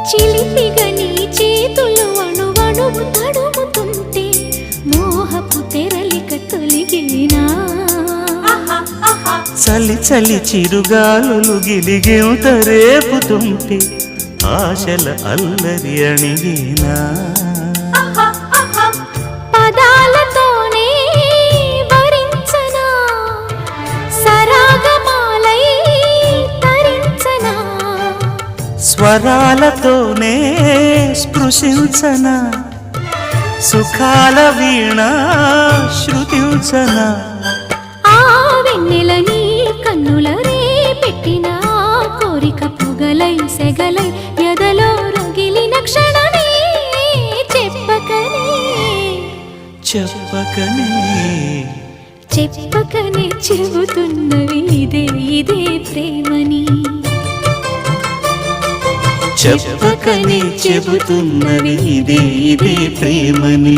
చిలిపిగా నీ చేతులు అణువణువు తడుముతుంటే మోహపు తెరలిక తొలిగినా చలి చలి చిరుగాలులు గిలిగెంత రేపుతుంటే ఆశల అల్లరి అణిగినా పదాలతోనే వరించనా సరాగమాలై తరించనా స్వరాలతోనే స్పృశించనా సుఖాల వీణ శృతించనా ఆ వెన్నెల నీ కన్నుల రే పెట్టిన కోరిక పొగలై సెగలై ఎదలో రగిలిన క్షణమే చెప్పకనే చెప్పకనే చెప్పకనే చెబుతున్నవి ఇదే ఇదే ప్రేమని చెప్పకనే చెబుతున్నవి ఇదే ఇదే ప్రేమని